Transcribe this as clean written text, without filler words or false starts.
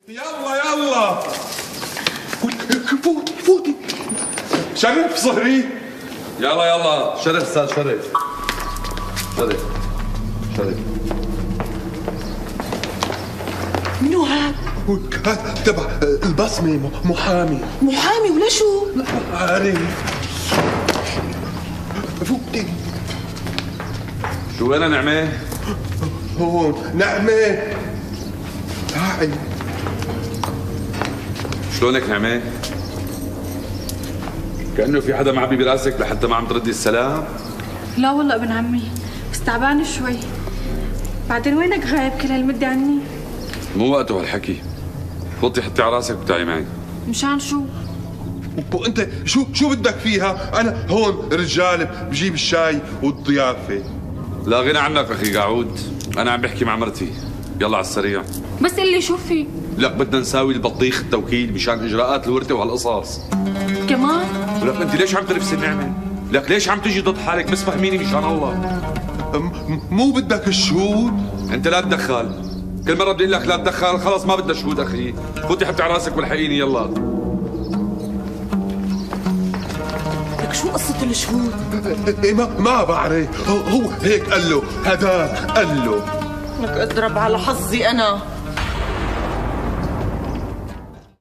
يلا يلا فوتي فوتي. شرف صهري. يلا يلا. شرف استاذ شرف. شرف شرف. منو هاد؟ تبع البصمة، محامي. محامي ولا شو؟ لا عارف. فوتي. شو وين نعمة؟ هون نعمة. تعي. شلونك نعمة؟ كأنه في حدا معبي براسك لحتى ما عم تردي السلام. لا والله ابن عمي، بس تعبانة شوي. بعدين وينك غايب كل هالمدة عني؟ مو وقته هالحكي. فوتي حطي على راسك وتعي معي. مشان شو؟ وانت شو بدك فيها؟ انا هون رجال بجيب الشاي والضيافة. لا غنى عنك اخي قاعود، انا عم بحكي مع مرتي. يلا على السريع. بس اللي شو في؟ لك بدنا نساوي البطيخ التوكيل مشان اجراءات الورثه وهالقصص. كمان؟ ولك انت ليش عم تنفسي النعمه؟ لك ليش عم تجي ضد حالك؟ بس فهميني مشان الله. مو بدك الشهود؟ انت لا تدخل. كل مره بدي اقول لك لا تدخل، خلص ما بدنا شهود اخي. فوتي حطي على راسك والحقيني يلا. لك شو قصة الشهود؟ إيه ما بعرف. هو هيك قال له، هداك قال له. لك اضرب على حظي انا.